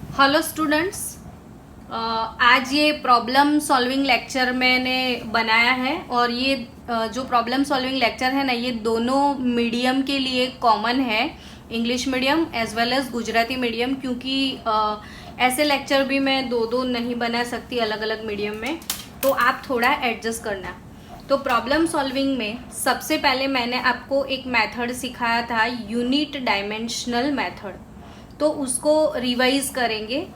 Hello students, आज ये problem solving lecture मैंने बनाया है और ये जो प्रॉब्लम सॉल्विंग लेक्चर है ना, ये दोनों मीडियम के लिए कॉमन है, English medium as well as Gujarati medium, क्योंकि ऐसे लेक्चर भी मैं दो दो नहीं बना सकती अलग अलग मीडियम में, तो आप थोड़ा एडजस्ट करना। तो प्रॉब्लम सॉल्विंग में सबसे पहले मैंने आपको एक मेथड सिखाया था, यूनिट डायमेंशनल मेथड, तो उसको रिवाइज करेंगे।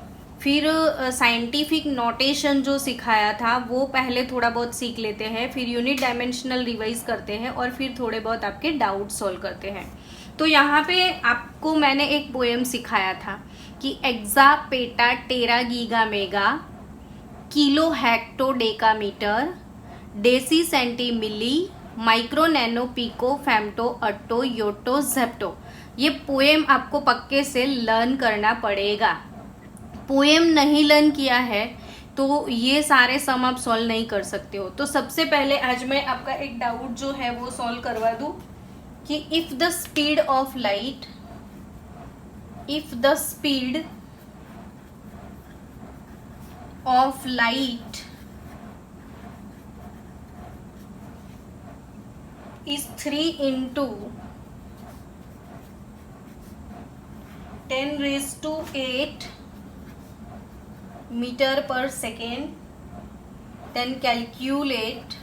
फिर साइंटिफिक नोटेशन जो सिखाया था वो पहले थोड़ा बहुत सीख लेते हैं, फिर यूनिट डायमेंशनल रिवाइज करते हैं और फिर थोड़े बहुत आपके डाउट सॉल्व करते हैं। तो यहाँ पे आपको मैंने एक पोएम सिखाया था कि exa peta tera giga mega kilo hecto deca metre deci centi milli micro nano pico femto atto yocto zepto. ये पोएम आपको पक्के से लर्न करना पड़ेगा। पोएम नहीं लर्न किया है तो ये सारे सम आप सॉल्व नहीं कर सकते हो। तो सबसे पहले आज मैं आपका एक डाउट जो है वो सॉल्व करवा दूं कि if the speed of light is 3 into 10 raised to 8 meter per second, then calculate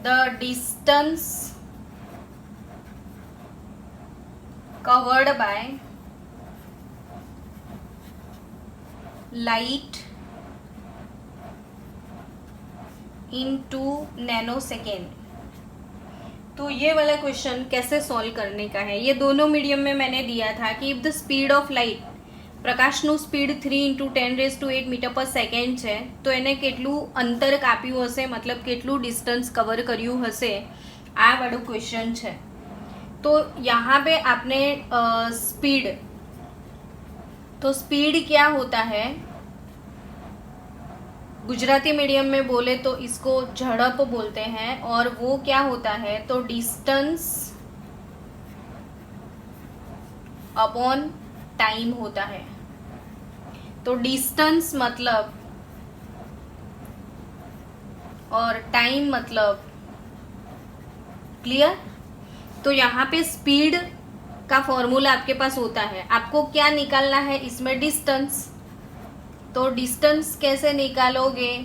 the distance covered by light into nanosecond. तो ये वाला क्वेश्चन कैसे सॉल्व करने का है, ये दोनों मीडियम में मैंने दिया था कि if the speed of light, પ્રકાશનું સ્પીડ 3 × 10⁸ મીટર પર સેકન્ડ છે, તો એને કેટલું અંતર કાપ્યું હશે, મતલબ કેટલું ડિસ્ટન્સ કવર કર્યું હશે, આ વાળું ક્વેશ્ચન છે। તો यहाँ पे आपने स्पीड, तो स्पीड क्या होता है, गुजराती मीडियम में बोले तो इसको झड़प बोलते हैं, और वो क्या होता है तो डिस्टेंस अपॉन टाइम होता है। तो डिस्टेंस मतलब और टाइम मतलब, क्लियर। तो यहाँ पे स्पीड का फॉर्मूला आपके पास होता है, आपको क्या निकालना है इसमें, डिस्टेंस। तो डिस्टेंस कैसे निकालोगे,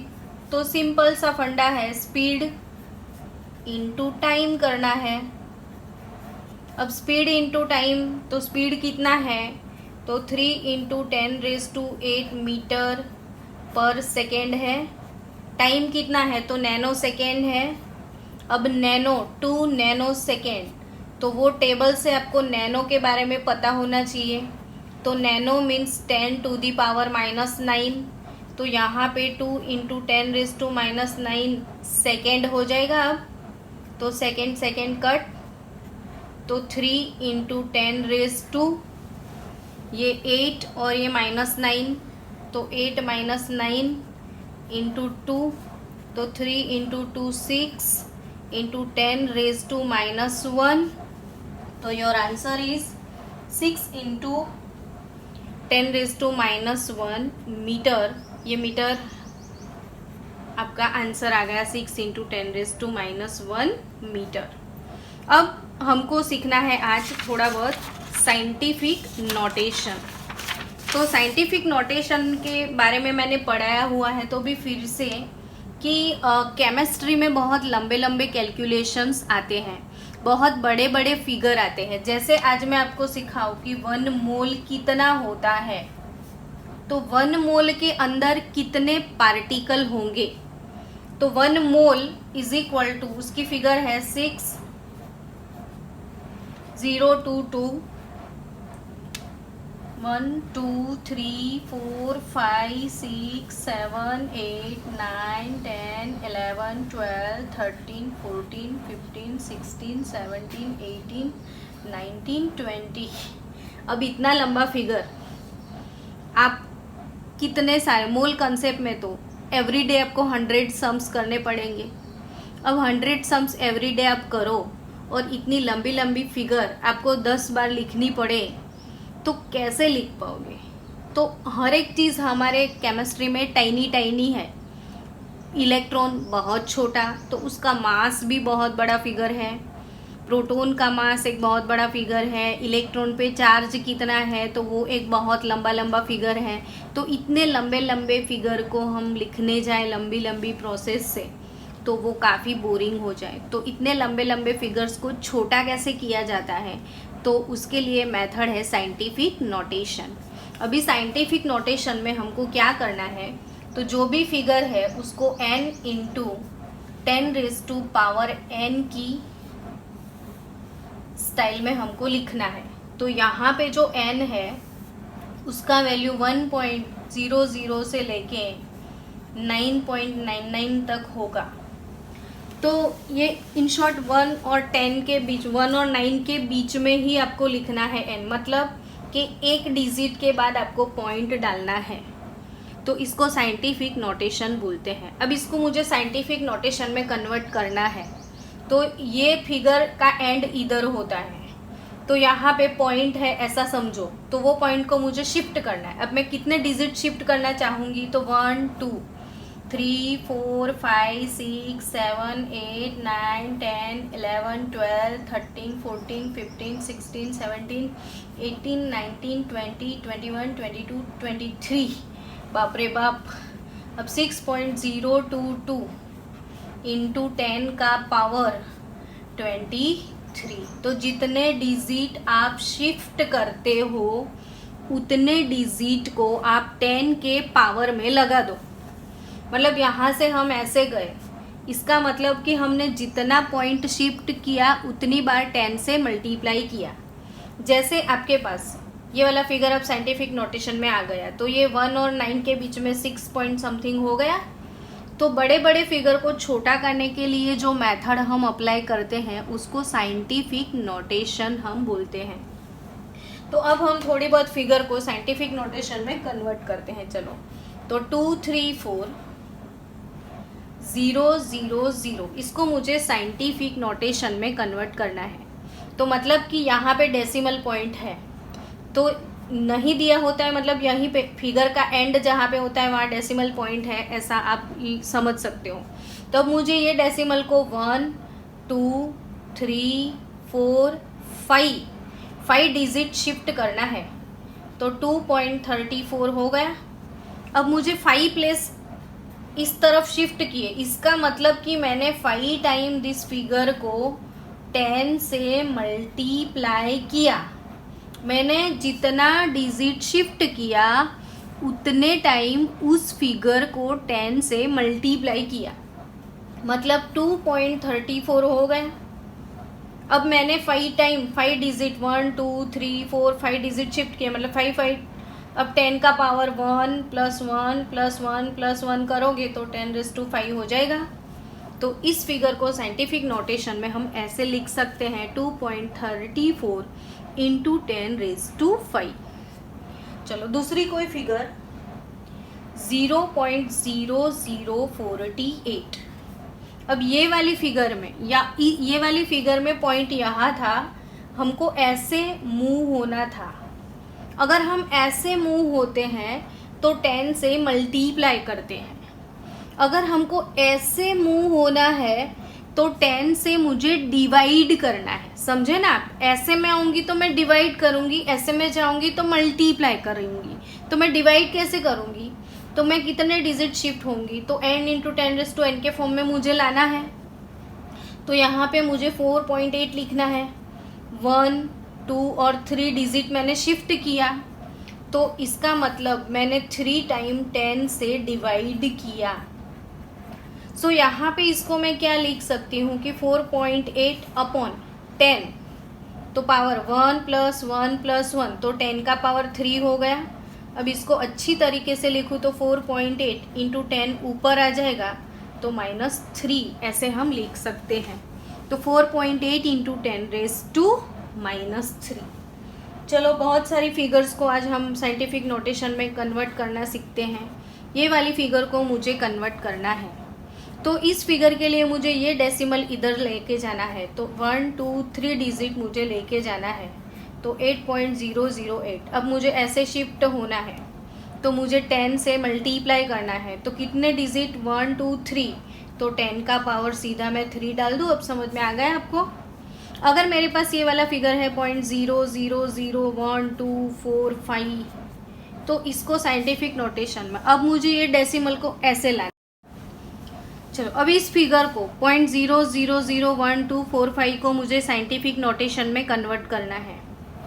तो सिंपल सा फंडा है, स्पीड इनटू टाइम करना है। अब स्पीड इनटू टाइम, तो स्पीड कितना है तो 3 × 10⁸ मीटर पर सेकेंड है। टाइम कितना है तो नैनो सेकेंड है। अब नैनो 2 नैनो सेकेंड, तो वो टेबल से आपको नैनो के बारे में पता होना चाहिए। तो नैनो मीन्स 10⁻⁻9, तो यहाँ पे 2 × 10⁻⁻9 सेकेंड हो जाएगा। अब तो सेकेंड कट, तो 3 × 10⁻, ये 8 और ये -9, तो 8 - 9 × 2, तो 3 × 2 6 × 10⁻⁻1, तो योर आंसर इज 6 × 10⁻1 मीटर। ये मीटर आपका आंसर आ गया, 6 × 10⁻1 मीटर। अब हमको सीखना है आज थोड़ा बहुत साइंटिफिक नोटेशन। तो साइंटिफिक नोटेशन के बारे में मैंने पढ़ाया हुआ है, तो भी फिर से कि केमिस्ट्री में बहुत लंबे लंबे कैलकुलेशंस आते हैं, बहुत बड़े बड़े फिगर आते हैं। जैसे आज मैं आपको सिखाऊं कि 1 मोल कितना होता है, तो 1 मोल के अंदर कितने पार्टिकल होंगे। तो 1 मोल इज इक्वल टू, उसकी फिगर है 6,022 1 2 3 4 5 6 7 8 9 10 11 12 13 14 15 16 17 18 19 20। अब इतना लंबा फिगर आप कितने सारे मोल कंसेप्ट में, तो एवरीडे आपको 100 सम्स करने पड़ेंगे। अब 100 सम्स एवरीडे आप करो और इतनी लंबी लंबी फिगर आपको 10 बार लिखनी पड़े, तो कैसे लिख पाओगे? तो हर एक चीज़ हमारे केमिस्ट्री में टाइनी है। इलेक्ट्रॉन बहुत छोटा तो उसका मास भी बहुत बड़ा फिगर है, प्रोटॉन का मास एक बहुत बड़ा फिगर है, इलेक्ट्रॉन पे चार्ज कितना है तो वो एक बहुत लंबा फिगर है। तो इतने लंबे फिगर को हम लिखने जाए लंबी प्रोसेस से तो वो काफ़ी बोरिंग हो जाए। तो इतने लंबे फिगर्स को छोटा कैसे किया जाता है, तो उसके लिए मेथड है साइंटिफिक नोटेशन। अभी साइंटिफिक नोटेशन में हमको क्या करना है, तो जो भी फिगर है उसको n इंटू 10⁻n की स्टाइल में हमको लिखना है। तो यहाँ पे जो n है उसका वैल्यू 1.00 से लेके 9.99 तक होगा। तो ये इन शॉर्ट 1 और 10 के बीच, 1 और 9 के बीच में ही आपको लिखना है n, मतलब कि एक डिजिट के बाद आपको पॉइंट डालना है। तो इसको साइंटिफिक नोटेशन बोलते हैं। अब इसको मुझे साइंटिफिक नोटेशन में कन्वर्ट करना है। तो ये फिगर का एंड इधर होता है, तो यहाँ पे पॉइंट है ऐसा समझो, तो वो पॉइंट को मुझे शिफ्ट करना है। अब मैं कितने डिजिट शिफ्ट करना चाहूँगी, तो 1 2 3 4 5 6 7 8 9 10 11 12 13 14 15 16 17 18 19 20 21 22 23, बाप रे बाप। अब 6.022 इंटू 10 का पावर 23। तो जितने डिजिट आप शिफ्ट करते हो उतने डिजिट को आप 10 के पावर में लगा दो। मतलब यहाँ से हम ऐसे गए, इसका मतलब कि हमने जितना पॉइंट शिफ्ट किया उतनी बार 10 से मल्टीप्लाई किया। जैसे आपके पास ये वाला फिगर अब साइंटिफिक नोटेशन में आ गया, तो ये 1 और 9 के बीच में 6 पॉइंट समथिंग हो गया। तो बड़े फिगर को छोटा करने के लिए जो मेथड हम अप्लाई करते हैं उसको साइंटिफिक नोटेशन हम बोलते हैं। तो अब हम थोड़ी बहुत फिगर को साइंटिफिक नोटेशन में कन्वर्ट करते हैं। चलो, तो 2 3 4 0 0 0 इसको मुझे साइंटिफिक नोटेशन में कन्वर्ट करना है। तो मतलब कि यहाँ पे डेसिमल पॉइंट है तो नहीं दिया होता है, मतलब यहीं पे फिगर का एंड जहाँ पे होता है वहाँ डेसिमल पॉइंट है, ऐसा आप समझ सकते हो। तो अब मुझे ये डेसिमल को 1 2 3 4 5 डिजिट शिफ्ट करना है। तो 2.34 हो गया। अब मुझे 5 प्लेस इस तरफ शिफ्ट किए, इसका मतलब कि मैंने 5 टाइम दिस फिगर को 10 से मल्टीप्लाई किया। मैंने जितना डिजिट शिफ्ट किया उतने टाइम उस फिगर को 10 से मल्टीप्लाई किया, मतलब 2.34 हो गया। अब मैंने 5 डिजिट 1 2 3 4 5 डिजिट शिफ्ट किया, मतलब 5 अब 10 का पावर 1 + 1 + 1 + 1 करोगे तो 10⁵ हो जाएगा। तो इस फिगर को साइंटिफिक नोटेशन में हम ऐसे लिख सकते हैं 2.34 इंटू 10⁵। चलो दूसरी कोई फिगर 0.0048। अब ये वाली फिगर में या ये वाली फिगर में पॉइंट यहाँ था, हमको ऐसे मूव होना था। अगर हम ऐसे मूव होते हैं तो 10 से मल्टीप्लाई करते हैं। अगर हमको ऐसे मूव होना है तो 10 से मुझे डिवाइड करना है, समझे ना आप। ऐसे में आऊँगी तो मैं डिवाइड करूँगी, ऐसे में जाऊँगी तो मल्टीप्लाई करूँगी। तो मैं डिवाइड कैसे करूँगी, तो मैं कितने डिजिट शिफ्ट होंगी, तो n इंटू 10⁻n के फॉर्म में मुझे लाना है। तो यहाँ पे मुझे 4.8 लिखना है। 1 2 और 3 डिजिट मैंने शिफ्ट किया, तो इसका मतलब मैंने 3 टाइम 10 से डिवाइड किया। सो यहाँ पे इसको मैं क्या लिख सकती हूँ कि 4.8 अपॉन 10, तो पावर 1 + 1 + 1, तो 10 का पावर 3 हो गया। अब इसको अच्छी तरीके से लिखूँ तो 4.8 इंटू 10 ऊपर आ जाएगा तो -3, ऐसे हम लिख सकते हैं। तो 4.8 इंटू 10⁻⁻3। चलो, बहुत सारी फिगर्स को आज हम साइंटिफिक नोटेशन में कन्वर्ट करना सीखते हैं। ये वाली फिगर को मुझे कन्वर्ट करना है, तो इस फिगर के लिए मुझे ये डेसिमल इधर लेके जाना है। तो 1 2 3 डिजिट मुझे लेके जाना है। तो 8.008। अब मुझे ऐसे शिफ्ट होना है तो मुझे 10 से मल्टीप्लाई करना है। तो कितने डिजिट, 1 2 3, तो 10 का पावर सीधा मैं 3 डाल दूँ। अब समझ में आ गया आपको? अगर मेरे पास ये वाला फिगर है 0.00125, तो इसको साइंटिफिक नोटेशन में, अब मुझे ये डेसिमल को ऐसे लाना। चलो अब इस फिगर को 0.0001245 को मुझे साइंटिफिक नोटेशन में कन्वर्ट करना है।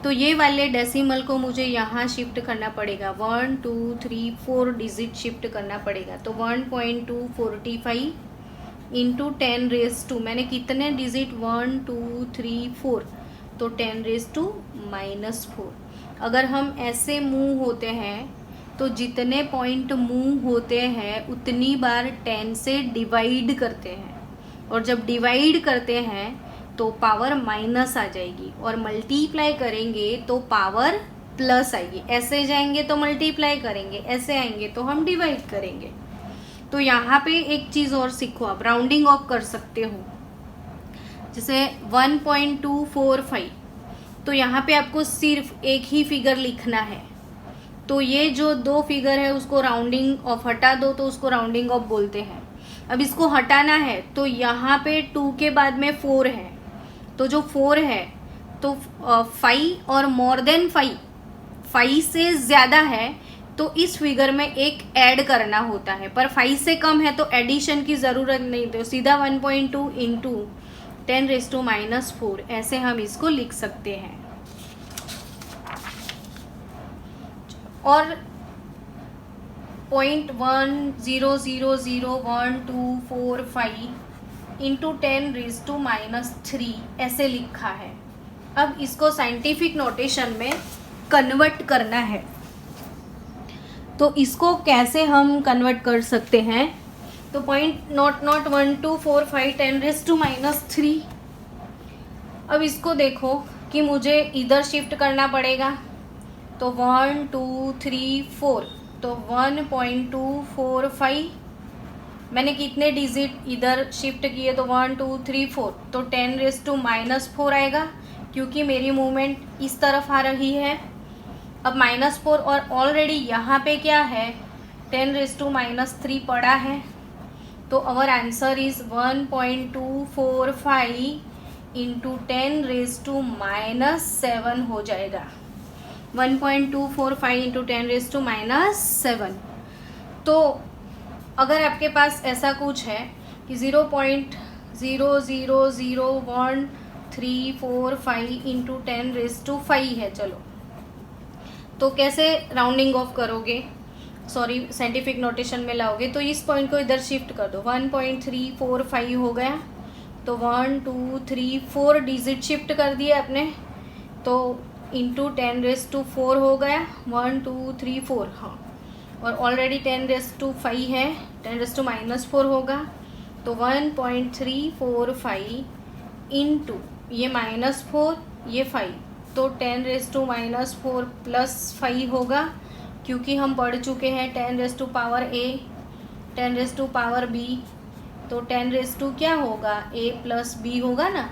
तो ये वाले डेसिमल को मुझे यहाँ शिफ्ट करना पड़ेगा, 1 2 3 4 डिजिट शिफ्ट करना पड़ेगा। तो 1.245 इंटू 10⁻², मैंने कितने डिजिट, 1 2 3 4, तो 10⁻⁻⁴। अगर हम ऐसे मूव होते हैं तो जितने पॉइंट मूव होते हैं उतनी बार 10 से डिवाइड करते हैं, और जब डिवाइड करते हैं तो पावर माइनस आ जाएगी, और मल्टीप्लाई करेंगे तो पावर प्लस आएगी। ऐसे जाएंगे तो मल्टीप्लाई करेंगे, ऐसे आएंगे तो हम डिवाइड करेंगे। तो यहाँ पे एक चीज़ और सीखो, आप राउंडिंग ऑफ कर सकते हो। जैसे 1.245, तो यहाँ पे आपको सिर्फ एक ही फिगर लिखना है। तो ये जो दो फिगर है उसको राउंडिंग ऑफ हटा दो, तो उसको राउंडिंग ऑफ बोलते हैं। अब इसको हटाना है तो यहाँ पे 2 के बाद में 4 है, तो जो 4 है तो 5 और मोर देन 5 से ज़्यादा है तो इस फिगर में एक ऐड करना होता है, पर 5 से कम है तो एडिशन की ज़रूरत नहीं, तो सीधा 1.2 इंटू 10⁻⁻⁴, ऐसे हम इसको लिख सकते हैं। और 0.10001245 इंटू 10⁻³ ऐसे लिखा है। अब इसको साइंटिफिक नोटेशन में कन्वर्ट करना है। तो इसको कैसे हम कन्वर्ट कर सकते हैं? तो 0.001245 10⁻⁻3। अब इसको देखो कि मुझे इधर शिफ्ट करना पड़ेगा, तो 1 2 3 4, तो 1.245, मैंने कितने डिजिट इधर शिफ्ट किए, तो 1 2 3 4, तो 10⁻⁻⁴ आएगा, क्योंकि मेरी मूवमेंट इस तरफ आ रही है। अब -4, और ऑलरेडी यहाँ पे क्या है, 10⁻³ पड़ा है, तो आवर आंसर इज 1.245 इंटू 10⁻⁻⁷ हो जाएगा। 1.245 इंटू 10⁻⁻⁷। तो अगर आपके पास ऐसा कुछ है कि 0.000135 इंटू 10⁻⁵ है, चलो तो कैसे राउंडिंग ऑफ करोगे, सॉरी साइंटिफिक नोटेशन में लाओगे, तो इस पॉइंट को इधर शिफ्ट कर दो, 1.345 हो गया, तो 1 2 3 4 डिजिट शिफ्ट कर दिए आपने, तो इंटू 10⁻⁴ हो गया, 1 2 3 4, हाँ, और ऑलरेडी 10⁻⁵ है, 10⁻⁻⁴ होगा, तो 1.345 इंटू ये -4 ये 5, तो 10⁻⁻⁴ प्लस 5 होगा, क्योंकि हम पढ़ चुके हैं 10⁻⁴A 10⁻⁴B, तो 10 क्या होगा, A प्लस B होगा ना।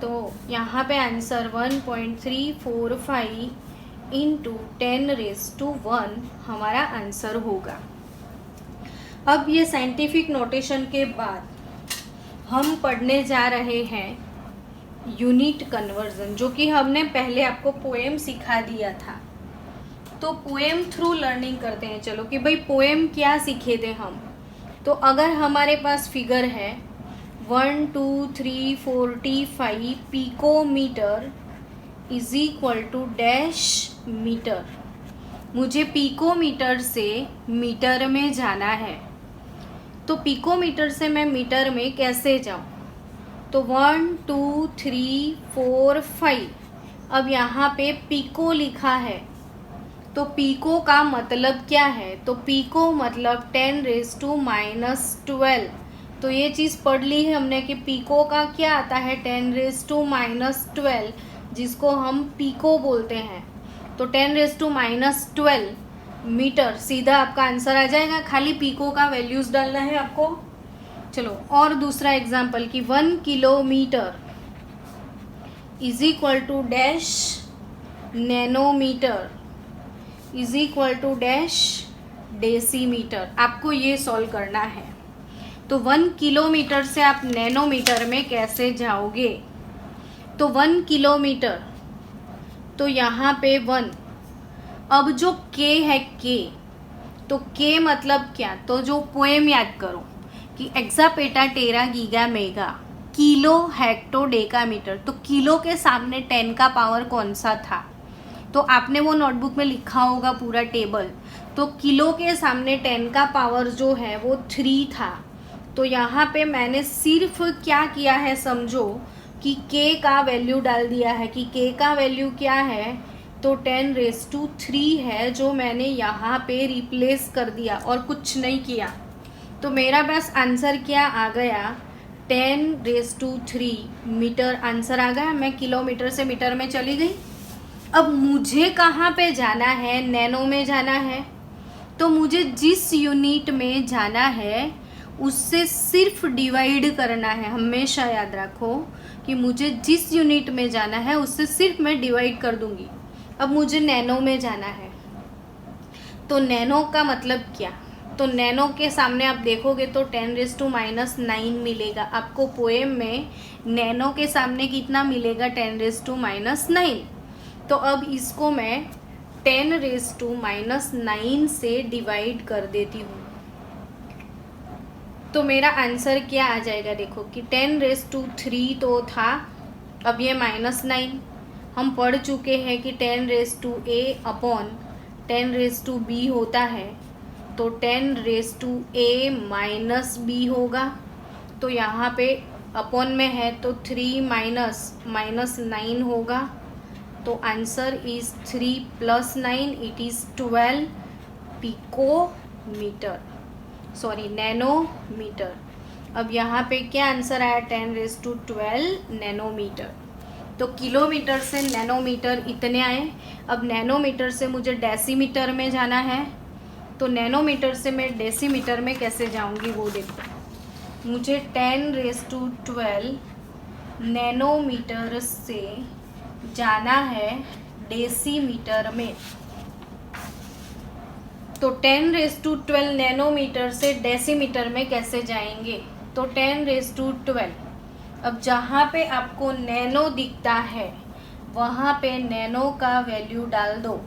तो यहाँ पे आंसर 1.345 इंटू 10⁻⁴ हमारा आंसर होगा। अब ये साइंटिफिक नोटेशन के बाद हम पढ़ने जा रहे हैं यूनिट कन्वर्जन, जो कि हमने पहले आपको पोएम सिखा दिया था। तो पोएम थ्रू लर्निंग करते हैं। चलो कि भाई पोएम क्या सीखे थे हम। तो अगर हमारे पास फिगर है 1 2 3 45 picometre is equal to dash metre, मुझे पिकोमीटर से मीटर में जाना है, तो पिकोमीटर से मैं मीटर में कैसे जाऊं? तो 1 2 3 4 5, अब यहाँ पे पिको लिखा है, तो पिको का मतलब क्या है? तो पिको मतलब 10⁻⁻12। तो ये चीज़ पढ़ ली है हमने कि पिको का क्या आता है, 10⁻⁻12, जिसको हम पिको बोलते हैं। तो 10⁻⁻12 मीटर, सीधा आपका आंसर आ जाएगा, खाली पिको का वैल्यूज़ डालना है आपको। चलो और दूसरा एग्जाम्पल कि 1 kilometre is equal to dash nanometre is equal to dash decimetre. आपको ये सॉल्व करना है। तो 1 किलोमीटर से आप नैनोमीटर में कैसे जाओगे? तो 1 किलोमीटर, तो यहाँ पे 1। अब जो के है के, तो के मतलब क्या? तो जो पोएम याद करो कि exa peta tera giga mega kilo hecto decametre, तो किलो के सामने 10 का पावर कौन सा था? तो आपने वो नोटबुक में लिखा होगा पूरा टेबल। तो किलो के सामने 10 का पावर जो है वो 3 था। तो यहाँ पे मैंने सिर्फ क्या किया है समझो कि k का वैल्यू डाल दिया है कि k का वैल्यू क्या है, तो 10⁻³ है, जो मैंने यहाँ पे रिप्लेस कर दिया और कुछ नहीं किया। तो मेरा बस आंसर क्या आ गया? 10⁻³ मीटर आंसर आ गया। मैं किलोमीटर से मीटर में चली गई। अब मुझे कहाँ पे जाना है? नैनो में जाना है। तो मुझे जिस यूनिट में जाना है उससे सिर्फ डिवाइड करना है। हमेशा याद रखो कि मुझे जिस यूनिट में जाना है उससे सिर्फ मैं डिवाइड कर दूंगी। अब मुझे नैनो में जाना है, तो नैनो का मतलब क्या? तो नैनो के सामने आप देखोगे तो 10⁻⁻9 मिलेगा। आपको पोएम में नैनो के सामने कितना मिलेगा? 10⁻⁻9। तो अब इसको मैं 10⁻⁻9 से डिवाइड कर देती हूँ। तो मेरा आंसर क्या आ जाएगा? देखो कि 10⁻³ तो था, अब ये -9। हम पढ़ चुके हैं कि 10⁻A/10⁻B होता है, तो 10⁻A-B होगा। तो यहाँ पे अपॉन में है तो 3 -9 होगा। तो answer is 3 + 9, it is 12 picometre, sorry nanometre. अब यहाँ पे क्या आंसर आया? 10⁻12 नैनोमीटर। तो किलोमीटर से नैनोमीटर इतने आए। अब नैनोमीटर से मुझे डेसीमीटर में जाना है। तो नैनोमीटर से मैं डेसीमीटर में कैसे जाऊंगी वो देखो। मुझे 10⁻12 नैनोमीटर से जाना है डेसीमीटर में। तो 10⁻12 नैनोमीटर से डेसीमीटर में कैसे जाएंगे? तो 10⁻12, अब जहाँ पे आपको नैनो दिखता है वहाँ पे नैनो का वैल्यू डाल दो।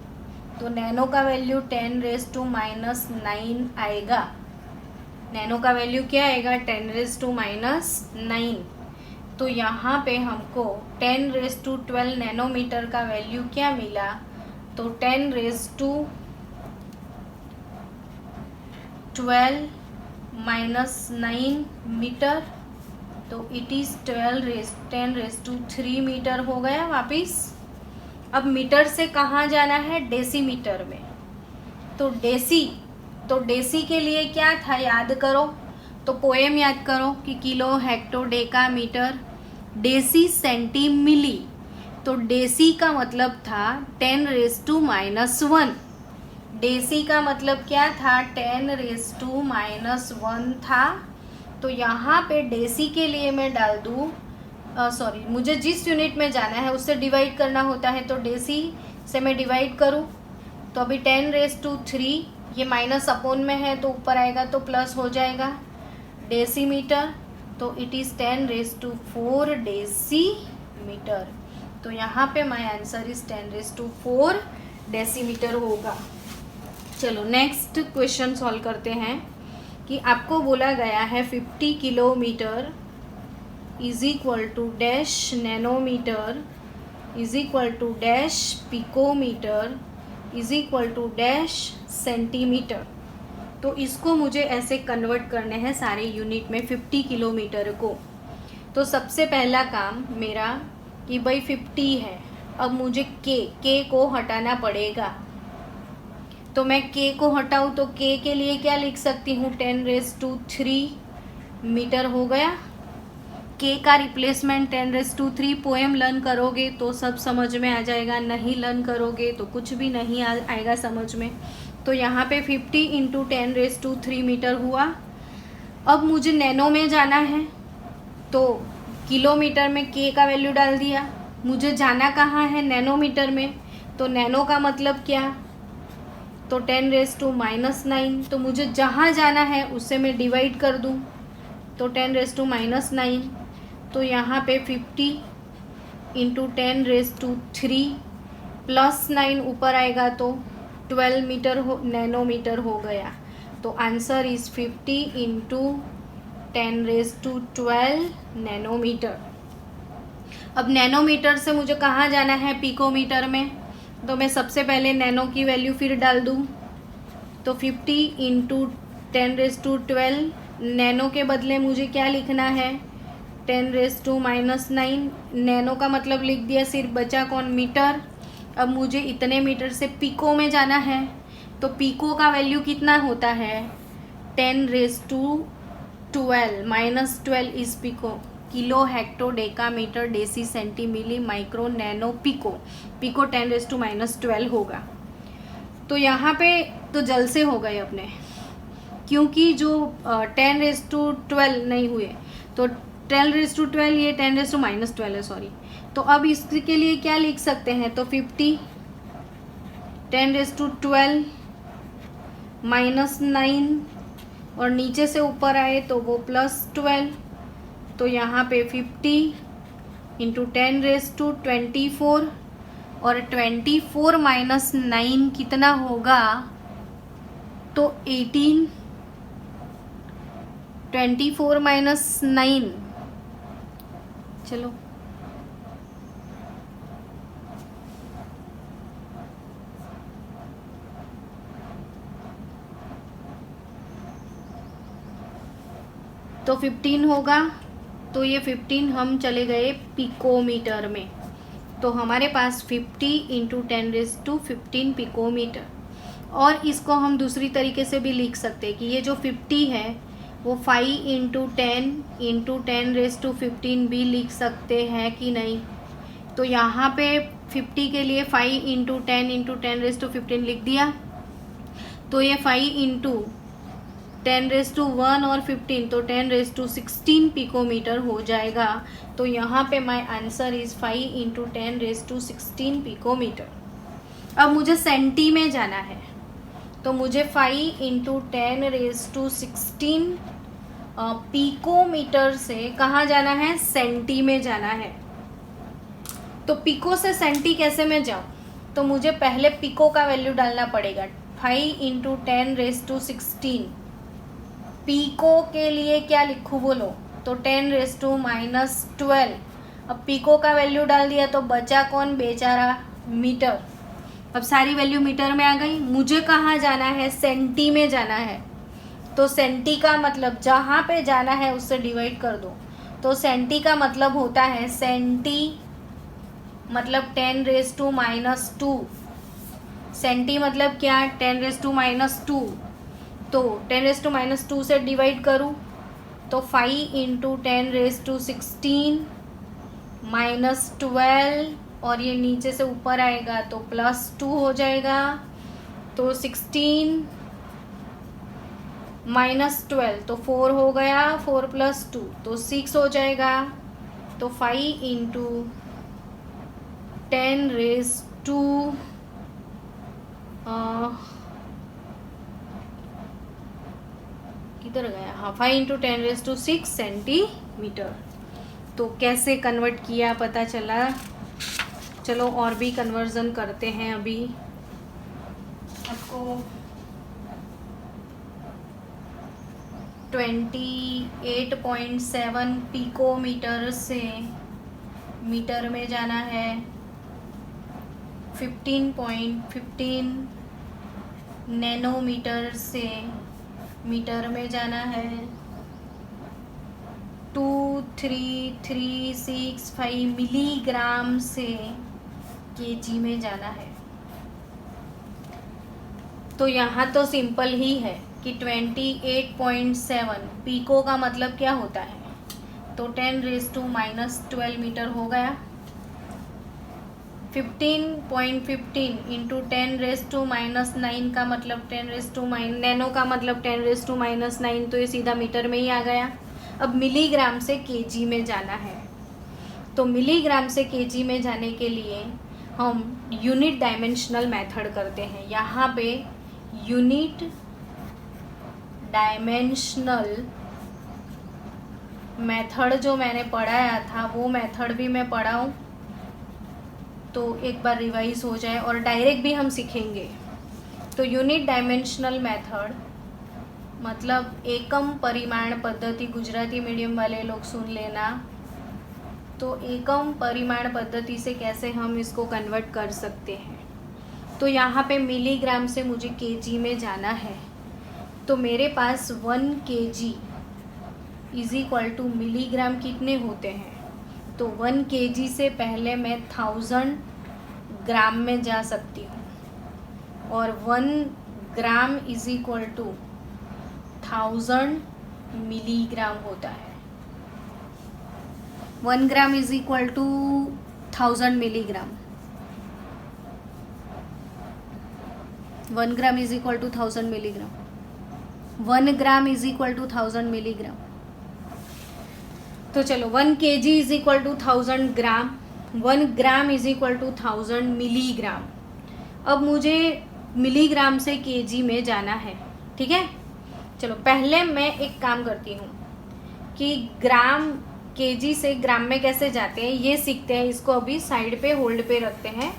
तो नैनो का वैल्यू 10⁻⁻9 आएगा। नैनो का वैल्यू क्या आएगा? 10⁻⁻9। तो यहाँ पे हमको 10⁻12 नैनोमीटर का वैल्यू क्या मिला? तो 10⁻12 -9 मीटर, तो इट इज़ 10⁻³ मीटर हो गया वापिस। अब मीटर से कहाँ जाना है? डेसीमीटर में। तो डेसी के लिए क्या था याद करो। तो पोएम याद करो कि kilo hecto deca metre, deci centi milli. तो डेसी का मतलब था 10⁻⁻1। डेसी का मतलब क्या था? 10⁻⁻1 था। तो यहाँ पे डेसी के लिए मैं डाल दूँ, सॉरी, मुझे जिस यूनिट में जाना है उससे डिवाइड करना होता है, तो डेसी से मैं डिवाइड करूँ। तो अभी 10⁻³ ये माइनस अपॉन में है तो ऊपर आएगा तो प्लस हो जाएगा डेसीमीटर। तो इट इज़ 10⁻⁴ डेसीमीटर। तो यहाँ पे माय आंसर इज 10⁻⁴ डेसीमीटर होगा। चलो नेक्स्ट क्वेश्चन सॉल्व करते हैं कि आपको बोला गया है 50 kilometre is equal to dash nanometre is equal to dash picometre is equal to dash centimetre. तो इसको मुझे ऐसे कन्वर्ट करने हैं सारे यूनिट में 50 किलोमीटर को। तो सबसे पहला काम मेरा कि भाई 50 है, अब मुझे के को हटाना पड़ेगा। तो मैं के को हटाऊँ तो के के लिए क्या लिख सकती हूँ? 10⁻³ मीटर हो गया। के का रिप्लेसमेंट 10⁻³ पोएम लर्न करोगे तो सब समझ में आ जाएगा, नहीं लर्न करोगे तो कुछ भी नहीं आएगा समझ में। तो यहाँ पे 50 × 10⁻³ मीटर हुआ। अब मुझे नैनो में जाना है, तो किलोमीटर में के का वैल्यू डाल दिया। मुझे जाना कहाँ है? नैनोमीटर में। तो तो नैनो का मतलब क्या, तो 10⁻⁹। तो मुझे जहाँ जाना है उससे मैं डिवाइड कर दूँ, तो 10⁻⁹। तो यहाँ पे 50 इंटू 10⁻³ प्लस 9 ऊपर आएगा तो 12 नैनोमीटर हो गया। तो आंसर इज 50 इंटू 10⁻12 नैनोमीटर। अब नैनोमीटर से मुझे कहाँ जाना है, पिकोमीटर में। तो मैं सबसे पहले नैनो की वैल्यू फिर डाल दूँ, तो 50 इंटू 10⁻12 नैनो के बदले मुझे क्या लिखना है, 10⁻⁻⁹। नैनो का मतलब लिख दिया, सिर्फ बचा कौन, मीटर। अब मुझे इतने मीटर से पिको में जाना है, तो पिको का वैल्यू कितना होता है, 10⁻12 -12 is pico. Kilo, hecto, deca, metre, deci, centi, milli, micro, nano, pico. Pico 10⁻12 होगा। तो यहाँ पे तो जल से हो गए अपने, क्योंकि जो 10⁻12 नहीं हुए, तो 10⁻12 ये 10⁻12 है, सॉरी। तो अब इसके लिए क्या लिख सकते हैं, तो 50 10⁻12 -9 और नीचे से ऊपर आए तो वो +12। तो यहाँ पे 50 इंटू 10⁻24 और 24 - 9 कितना होगा, तो 18। 24 - 9, चलो तो 15 होगा। तो ये 15 हम चले गए पिकोमीटर में। तो हमारे पास 50 इंटू 10⁻15 पिकोमीटर। और इसको हम दूसरी तरीके से भी लिख सकते हैं कि ये जो 50 है वो 5 इंटू 10 इंटू 10⁻15 भी लिख सकते हैं कि नहीं। तो यहाँ पे 50 के लिए 5 इंटू 10 इंटू 10⁻15 लिख दिया। तो ये 5 इंटू 10⁻1 और 15, तो 10⁻16 पिकोमीटर हो जाएगा। तो यहाँ पे my answer is 5 into 10⁻16 picometre. अब मुझे सेंटी में जाना है, तो मुझे 5 इंटू 10⁻16 पिकोमीटर से कहाँ जाना है, सेंटी में जाना है। तो पिको से सेंटी कैसे मैं जाऊँ, तो मुझे पहले पिको का वैल्यू डालना पड़ेगा। 5 इंटू 10⁻16 पिको के लिए क्या लिखूँ बोलो, तो 10⁻⁻12। अब पिको का वैल्यू डाल दिया तो बचा कौन, बेचारा मीटर। अब सारी वैल्यू मीटर में आ गई। मुझे कहाँ जाना है, सेंटी में जाना है। तो सेंटी का मतलब जहाँ पे जाना है उससे डिवाइड कर दो। तो सेंटी का मतलब होता है, सेंटी मतलब 10⁻²। सेंटी मतलब क्या, 10⁻²। तो 10⁻² से डिवाइड करूँ तो 5 इंटू 10⁻16 -12 और ये नीचे से ऊपर आएगा तो +2 हो जाएगा। तो 16 -12 तो 4 हो गया, 4 + 2 तो 6 हो जाएगा। तो 5 इंटू 10⁻², किधर गया, हाँ 5 इंटू 10⁻6 सेंटीमीटर। तो कैसे कन्वर्ट किया पता चला। चलो और भी कन्वर्जन करते हैं। अभी आपको 28.7 पिकोमीटर से मीटर में जाना है। 15.15 नैनोमीटर से मीटर में जाना है। 23365 मिलीग्राम से केजी में जाना है। तो यहाँ तो सिंपल ही है कि 28.7 पिको का मतलब क्या होता है, तो 10⁻⁻12 मीटर हो गया। 15.15 इंटू 10⁻⁻9 का मतलब 10⁻⁻, नैनो का मतलब 10⁻⁻9, तो ये सीधा मीटर में ही आ गया। अब मिलीग्राम से केजी में जाना है। तो मिलीग्राम से केजी में जाने के लिए हम यूनिट डायमेंशनल मेथड करते हैं। यहाँ पे यूनिट डायमेंशनल मेथड जो मैंने पढ़ाया था वो मेथड भी मैं पढ़ाऊँ तो एक बार रिवाइज हो जाए, और डायरेक्ट भी हम सीखेंगे। तो यूनिट डायमेंशनल मेथड मतलब एकम परिमाण पद्धति, गुजराती मीडियम वाले लोग सुन लेना। तो एकम परिमाण पद्धति से कैसे हम इसको कन्वर्ट कर सकते हैं। तो यहाँ पे मिलीग्राम से मुझे केजी में जाना है, तो मेरे पास 1 kg is equal to milligram कितने होते हैं। तो 1 kg से पहले मैं 1000 ग्राम में जा सकती हूँ, और 1 gram is equal to 1000 milligram होता है। 1 gram is equal to 1000 milligram. 1 gram is equal to 1000 milligram. 1 gram is equal to 1000 milligram. तो चलो 1 kg is equal to 1000 gram, 1 gram is equal to 1000 milligram. अब मुझे मिलीग्राम से KG में जाना है, ठीक है। चलो पहले मैं एक काम करती हूँ कि ग्राम केजी से ग्राम में कैसे जाते हैं ये सीखते हैं। इसको अभी साइड पे होल्ड पे रखते हैं।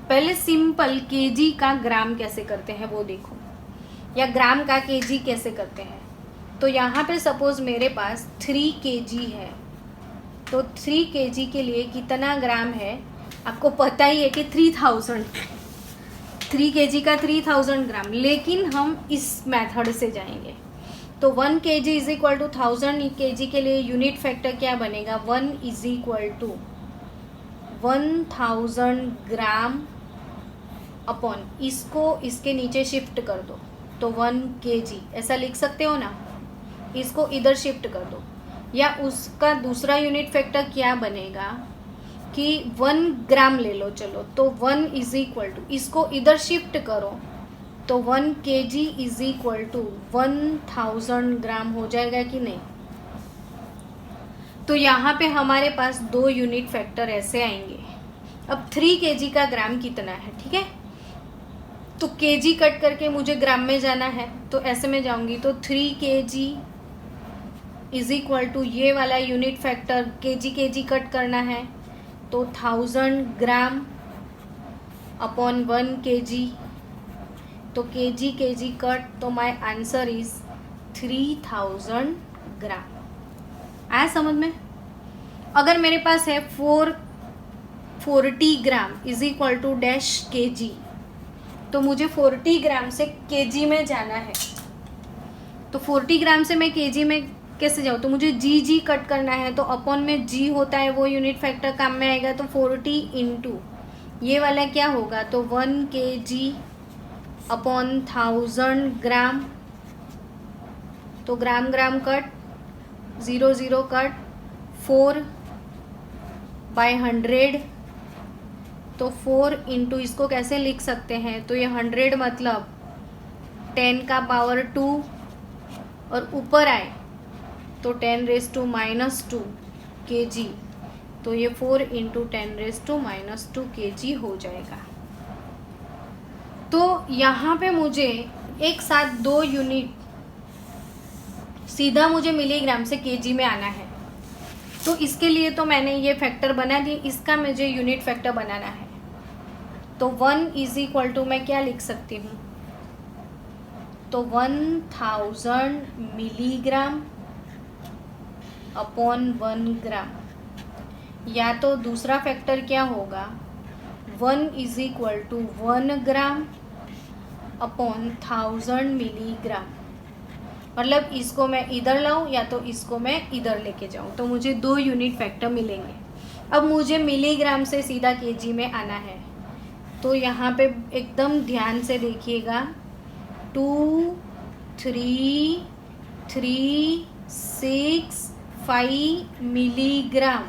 पहले सिंपल केजी का ग्राम कैसे करते हैं वो देखो, या ग्राम का केजी कैसे करते हैं। तो यहाँ पे सपोज मेरे पास 3 kg है, तो 3 kg के लिए कितना ग्राम है आपको पता ही है कि 3000। 3 kg का 3000 ग्राम, लेकिन हम इस मेथड से जाएंगे। तो 1 kg is equal to 1000 kg के लिए यूनिट फैक्टर क्या बनेगा, 1 is equal to 1000 gram upon, इसको इसके नीचे शिफ्ट कर दो तो 1 kg ऐसा लिख सकते हो ना। इसको इधर शिफ्ट कर दो, या उसका दूसरा यूनिट फैक्टर क्या बनेगा कि 1 ग्राम ले लो। चलो तो 1 इज इक्वल टू, इसको इधर शिफ्ट करो तो 1 kg इज इक्वल टू 1000 ग्राम हो जाएगा कि नहीं। तो यहाँ पे हमारे पास 2 यूनिट फैक्टर ऐसे आएंगे। अब 3 kg का ग्राम कितना है, ठीक है। तो केजी कट करके मुझे ग्राम में जाना है, तो ऐसे में जाऊंगी तो 3 kg इज इक्वल टू ये वाला यूनिट फैक्टर केजी कट करना है तो 1000 ग्राम अपॉन 1 kg। तो केजी कट, तो माय आंसर इज 3000 ग्राम। आया समझ में। अगर मेरे पास है 40 gram is equal to dash KG, तो मुझे 40 ग्राम से केजी में जाना है। तो 40 ग्राम से मैं केजी में कैसे जाऊँ, तो मुझे जी कट करना है, तो अपॉन में जी होता है वो यूनिट फैक्टर काम में आएगा। तो 40 इंटू ये वाला क्या होगा, तो 1 kg अपॉन 1000 ग्राम। तो ग्राम ग्राम कट, 0 कट, 4/100। तो 4 इंटू इसको कैसे लिख सकते हैं, तो ये 100 मतलब 10 का पावर 2, और ऊपर आए तो 10⁻⁻² kg। तो ये 4 इंटू 10⁻⁻² kg हो जाएगा। तो यहाँ पे मुझे एक साथ 2 यूनिट, सीधा मुझे मिलीग्राम से केजी में आना है। तो इसके लिए तो मैंने ये फैक्टर बना दिए, इसका मुझे यूनिट फैक्टर बनाना है। तो 1 इज इक्वल टू मैं क्या लिख सकती हूँ, तो 1000 मिलीग्राम अपॉन 1 ग्राम, या तो दूसरा फैक्टर क्या होगा 1 is equal to 1 gram upon 1000 milligram. मतलब इसको मैं इधर लाऊं या तो इसको मैं इधर लेके जाऊं, तो मुझे 2 यूनिट फैक्टर मिलेंगे। अब मुझे मिलीग्राम से सीधा केजी में आना है, तो यहाँ पे एकदम ध्यान से देखिएगा, 2 3 3 6 5 मिलीग्राम।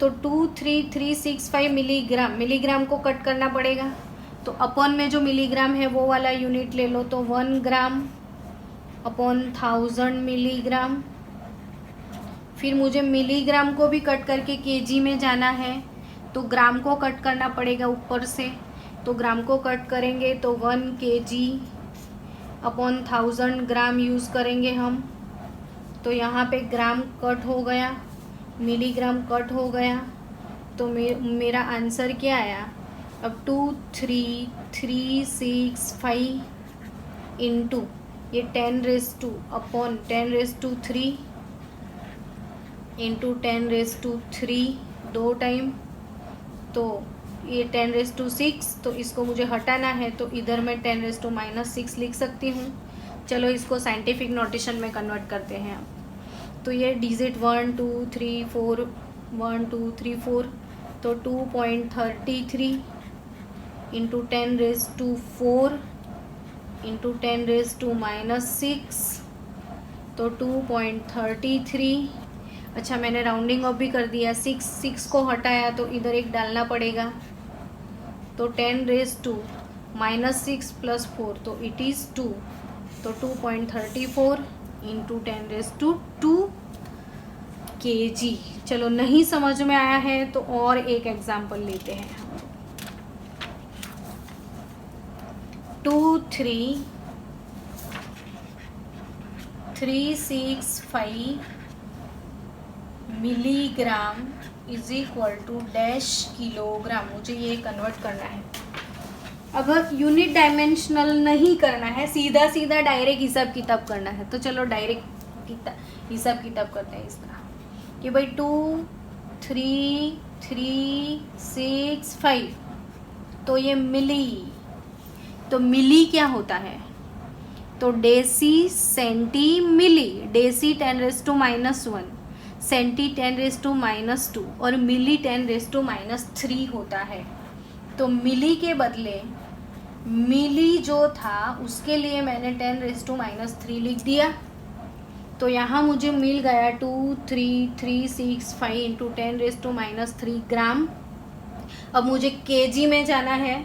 तो 2 3 3 6 5 मिलीग्राम, मिलीग्राम को कट करना पड़ेगा। तो अपॉन में जो मिलीग्राम है वो वाला यूनिट ले लो, तो 1 ग्राम अपॉन 1000 मिलीग्राम। फिर मुझे मिलीग्राम को भी कट करके केजी में जाना है, तो ग्राम को कट करना पड़ेगा ऊपर से, तो ग्राम को कट करेंगे तो 1 kg अपॉन 1000 ग्राम यूज़ करेंगे हम। तो यहाँ पे ग्राम कट हो गया, मिलीग्राम कट हो गया, तो मेरा आंसर क्या आया? अब 23365 इंटू ये 10⁻² अपॉन 10⁻³ इंटू 10⁻³ 2 टाइम, तो ये 10⁻6, तो इसको मुझे हटाना है तो इधर मैं 10⁻⁻6 लिख सकती हूँ। चलो इसको साइंटिफिक नोटेशन में कन्वर्ट करते हैं अब। तो ये डिजिट 1 2 3 4 1 2 3 4, तो 2.33 इंटू 10⁻⁴ इंटू 10⁻⁻6, तो 2.33। अच्छा, मैंने राउंडिंग ऑफ भी कर दिया, 6 को हटाया तो इधर एक डालना पड़ेगा, तो 10⁻⁻6 + 4, तो इट इज़ 2, तो 2.34 इंटू 10⁻² kg। चलो नहीं समझ में आया है तो और एक एग्जाम्पल लेते हैं। 23365 milligram is equal to dash kilogram, मुझे ये कन्वर्ट करना है। अब यूनिट डायमेंशनल नहीं करना है, सीधा सीधा डायरेक्ट हिसाब किताब करना है। तो चलो डायरेक्ट हिसाब किताब करते हैं इसका कि भाई 23365, तो ये मिली, तो मिली क्या होता है? तो deci centi milli, deci 10⁻⁻1, centi 10⁻⁻2 और मिली 10⁻⁻3 होता है। तो मिली के बदले मिली जो था उसके लिए मैंने 10⁻⁻3 लिख दिया। तो यहाँ मुझे मिल गया 23365 इंटू 10⁻⁻3 ग्राम। अब मुझे केजी में जाना है,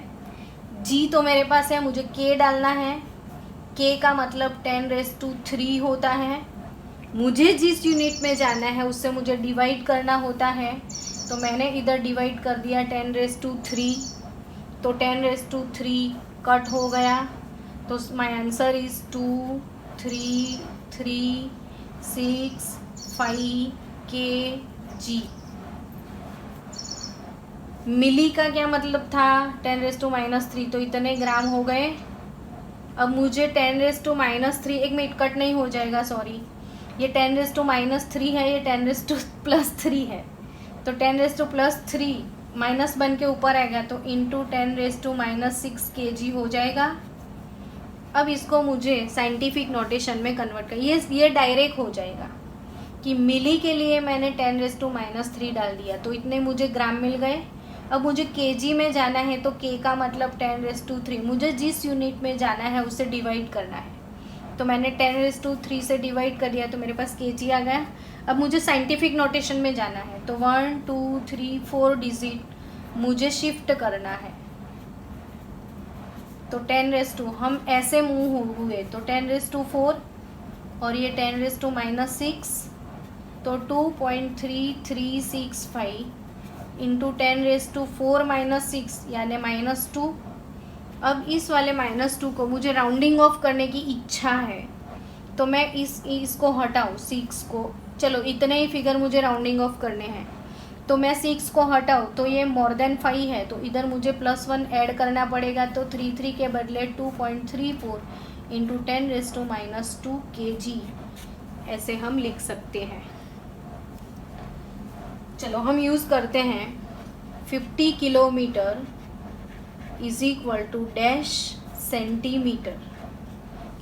जी तो मेरे पास है, मुझे के डालना है, के का मतलब 10⁻³ होता है। मुझे जिस यूनिट में जाना है उससे मुझे डिवाइड करना होता है, तो मैंने इधर डिवाइड कर दिया 10⁻3, तो 10⁻3 कट हो गया, तो माय आंसर इज 23365 kg। मिली का क्या मतलब था? 10⁻⁻3, तो इतने ग्राम हो गए। अब मुझे 10⁻⁻3, एक मिनट कट नहीं हो जाएगा, सॉरी, ये 10⁻⁻3 है, ये 10⁻+3 है, तो 10⁻+3 माइनस बन के ऊपर आएगा, तो इंटू 10⁻⁻6 kg हो जाएगा। अब इसको मुझे साइंटिफिक नोटेशन में कन्वर्ट कर, ये डायरेक्ट हो जाएगा कि मिली के लिए मैंने 10⁻⁻3 डाल दिया, तो इतने मुझे ग्राम मिल गए। अब मुझे केजी में जाना है, तो के का मतलब 10⁻3, मुझे जिस यूनिट में जाना है उससे डिवाइड करना है, तो मैंने 10⁻3 से डिवाइड कर दिया, तो मेरे पास केजी आ गया। अब मुझे साइंटिफिक नोटेशन में जाना है, तो 1 2 3 4 डिजिट मुझे शिफ्ट करना है, तो 10⁻, हम ऐसे मूव हुए, तो 10⁻4 और ये 10⁻⁻6, तो 2.3365 इंटू 10⁻⁴ - 6 यानी -2। अब इस वाले -2 को मुझे राउंडिंग ऑफ करने की इच्छा है, तो मैं इसको हटाऊँ 6 को, चलो इतने ही फिगर मुझे राउंडिंग ऑफ करने हैं, तो मैं 6 को हटाऊँ तो ये मोर देन 5 है, तो इधर मुझे +1 ऐड करना पड़ेगा, तो 33 के बदले 2.34 इंटू 10⁻⁻2 kg ऐसे हम लिख सकते हैं। चलो हम यूज़ करते हैं 50 kilometre is equal to dash centimetre.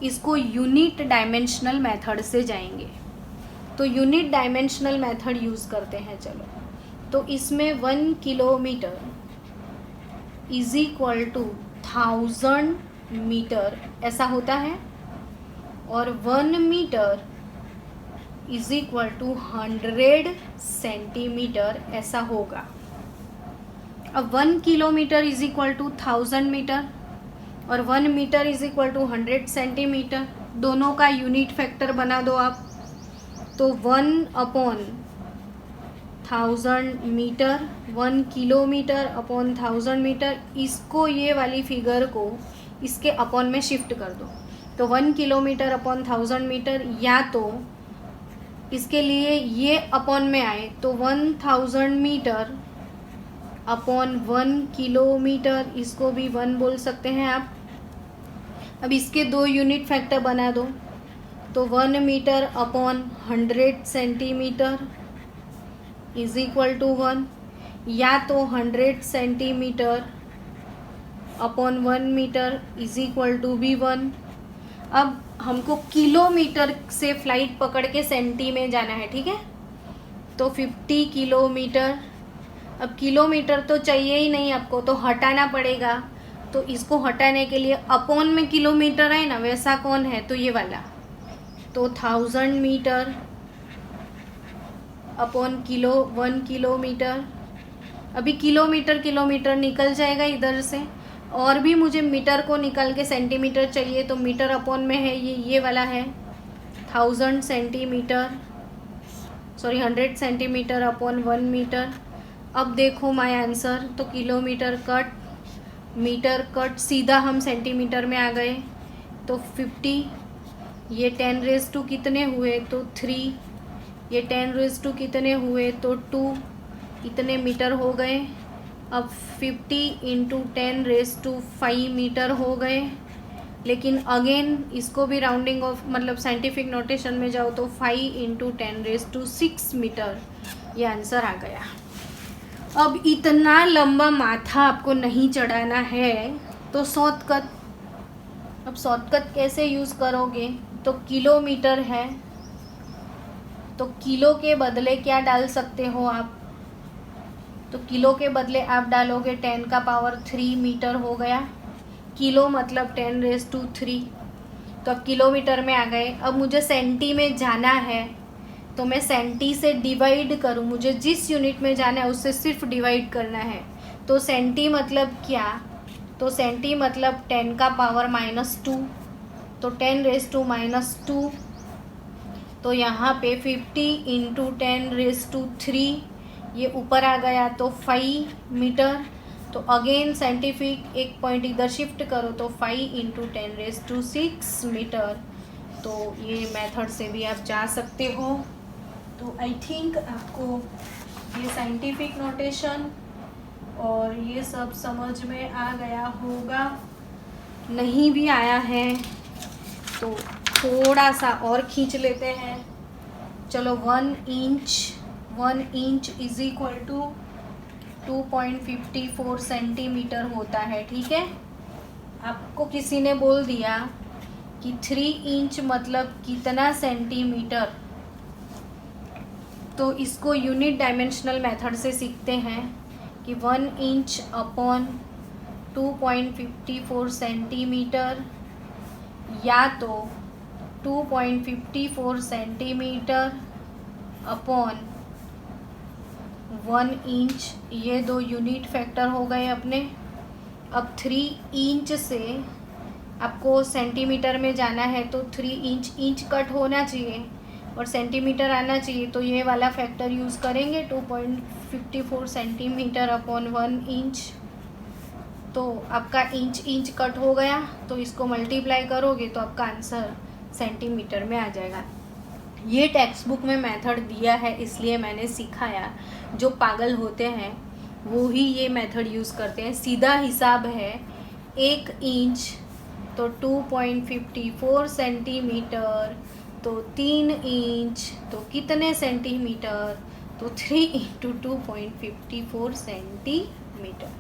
इसको यूनिट डायमेंशनल मेथड से जाएंगे, तो यूनिट डायमेंशनल मेथड यूज़ करते हैं। चलो, तो इसमें 1 kilometre is equal to 1000 metre ऐसा होता है, और 1 metre is equal to 100 centimetre ऐसा होगा। अब 1 kilometre is equal to 1000 metre और 1 metre is equal to 100 centimetre, दोनों का यूनिट फैक्टर बना दो आप, तो 1/1000 1000 मीटर, 1 किलोमीटर अपॉन 1000 मीटर, इसको ये वाली फिगर को इसके अपॉन में शिफ्ट कर दो। तो 1 किलोमीटर अपॉन 1000 मीटर, या तो इसके लिए ये अपॉन में आए तो 1000 मीटर अपॉन 1 किलोमीटर, इसको भी 1 बोल सकते हैं आप। अब इसके 2 यूनिट फैक्टर बना दो, तो 1 metre upon 100 centimetre is equal to 1, या तो 100 centimetre upon 1 metre is equal to भी 1। अब हमको किलोमीटर से फ्लाइट पकड़ के सेंटी में जाना है, ठीक है। तो 50 किलोमीटर, अब किलोमीटर तो चाहिए ही नहीं आपको, तो हटाना पड़ेगा। तो इसको हटाने के लिए अपॉन में किलोमीटर है ना, वैसा कौन है, तो ये वाला। तो 1000 मीटर अपॉन 1 किलोमीटर। अभी किलोमीटर निकल जाएगा इधर से, और भी मुझे मीटर को निकाल के सेंटीमीटर चाहिए, तो मीटर अपॉन में है ये वाला है 1000 centimetre, sorry 100 centimetre upon 1 metre. अब देखो माय आंसर, तो किलोमीटर कट, मीटर कट, सीधा हम सेंटीमीटर में आ गए। तो 50, ये 10 रेज़ टू कितने हुए, तो 3, ये 10 रेज़ टू कितने हुए, तो 2, इतने मीटर हो गए। अब 50 इंटू 10 रेज़ टू 5 मीटर हो गए। लेकिन अगेन इसको भी राउंडिंग ऑफ मतलब साइंटिफिक नोटेशन में जाओ तो 5 इंटू 10 रेज़ टू 6 मीटर, ये आंसर आ गया। अब इतना लंबा माथा आपको नहीं चढ़ाना है, तो शॉर्टकट। अब शॉर्टकट कैसे यूज़ करोगे, तो किलोमीटर है तो किलो के बदले क्या डाल सकते हो आप, तो किलो के बदले आप डालोगे 10 का पावर 3 मीटर हो गया। किलो मतलब 10 रेज़ टू 3, तो अब किलोमीटर में आ गए। अब मुझे सेंटी में जाना है, तो मैं सेंटी से डिवाइड करूँ, मुझे जिस यूनिट में जाना है उससे सिर्फ डिवाइड करना है। तो सेंटी मतलब क्या, तो सेंटी मतलब 10 का पावर -2, तो 10 रेज़ टू -2। तो यहाँ पे 50 इंटू 10 रेज़ टू 3, ये ऊपर आ गया तो 5 मीटर। तो अगेन साइंटिफिक एक पॉइंट इधर शिफ्ट करो, तो 5 इंटू 10 रेज़ टू 6 मीटर। तो ये मेथड से भी आप जा सकते हो। तो आई थिंक आपको ये साइंटिफिक नोटेशन और ये सब समझ में आ गया होगा। नहीं भी आया है तो थोड़ा सा और खींच लेते हैं। चलो 1 inch is equal to 2.54 centimetre होता है, ठीक है। आपको किसी ने बोल दिया कि 3 इंच मतलब कितना सेंटीमीटर, तो इसको यूनिट डायमेंशनल मेथड से सीखते हैं कि 1 इंच अपॉन 2.54 सेंटीमीटर, या तो 2.54 सेंटीमीटर अपॉन 1 इंच, ये 2 यूनिट फैक्टर हो गए अपने। अब 3 इंच से आपको सेंटीमीटर में जाना है, तो 3 इंच कट होना चाहिए और सेंटीमीटर आना चाहिए, तो ये वाला फैक्टर यूज़ करेंगे 2.54 सेंटीमीटर अपॉन 1 इंच। तो आपका इंच कट हो गया, तो इसको मल्टीप्लाई करोगे तो आपका आंसर सेंटीमीटर में आ जाएगा। ये टेक्स्ट बुक में मेथड दिया है इसलिए मैंने सिखाया। जो पागल होते हैं वो ही ये मेथड यूज़ करते हैं। सीधा हिसाब है, 1 इंच तो 2.54 सेंटीमीटर, तो 3 इंच तो कितने सेंटीमीटर, तो 3 इंटू 2.54 सेंटीमीटर।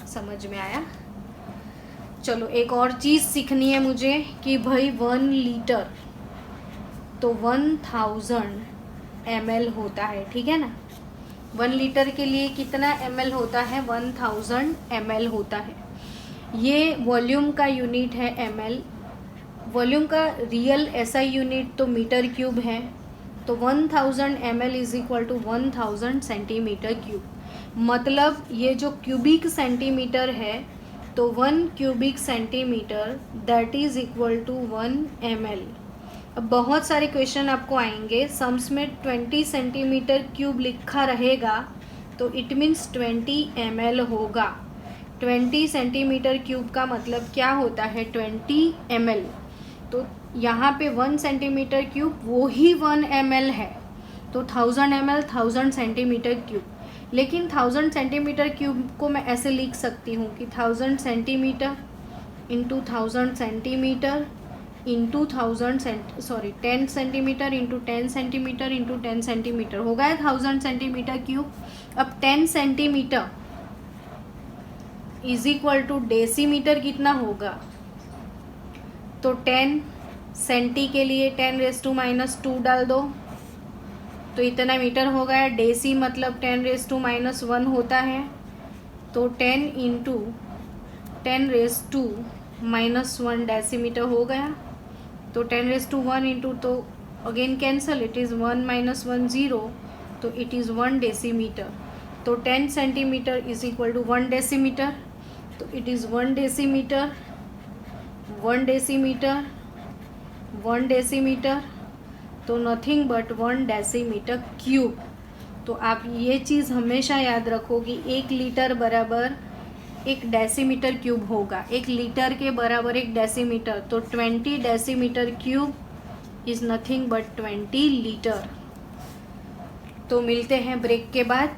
समझ में आया। चलो एक और चीज़ सीखनी है मुझे कि भाई 1 लीटर तो 1000 ml होता है, ठीक है ना। 1 लीटर के लिए कितना ml होता है, 1000 ml होता है। ये वॉल्यूम का यूनिट है ml। वॉल्यूम का रियल SI यूनिट तो मीटर क्यूब है। तो 1000 ml is equal to 1000 centimetre cube. मतलब ये जो क्यूबिक सेंटीमीटर है, तो 1 cubic centimetre that is equal to 1 ml। अब बहुत सारे क्वेश्चन आपको आएंगे, सम्स में 20 सेंटीमीटर क्यूब लिखा रहेगा तो इट मीन्स 20 ml होगा। 20 सेंटीमीटर क्यूब का मतलब क्या होता है, 20 ml। तो यहाँ पे 1 सेंटीमीटर क्यूब वो ही 1 ml है, तो 1000 ml 1000 सेंटीमीटर क्यूब। लेकिन 1000 सेंटीमीटर क्यूब को मैं ऐसे लिख सकती हूँ कि 1000 centimetre into 1000 centimetre into 10 centimetre into 10 centimetre into 10 centimetre हो गया 1000 सेंटीमीटर क्यूब। अब 10 centimetre is equal to decimetre कितना होगा, तो 10 सेंटी के लिए 10⁻⁻² डाल दो तो इतना मीटर हो गया। डेसी मतलब 10⁻⁻1 होता है, तो 10 इंटू 10⁻⁻1 डेसीमीटर हो गया। तो 10⁻1 इंटू, तो अगेन कैंसल, इट इज़ 1 - 1 0, तो इट इज़ 1 डेसीमीटर। तो 10 centimetre is equal to 1 decimetre, तो it is 1 decimetre 1 decimetre 1 decimetre, तो नथिंग बट 1 डेसीमीटर क्यूब। तो आप ये चीज़ हमेशा याद रखो कि 1 लीटर बराबर 1 डेसीमीटर क्यूब होगा। 1 लीटर के बराबर 1 डेसीमीटर, तो 20 decimetre cube is nothing but 20 litre. तो मिलते हैं ब्रेक के बाद।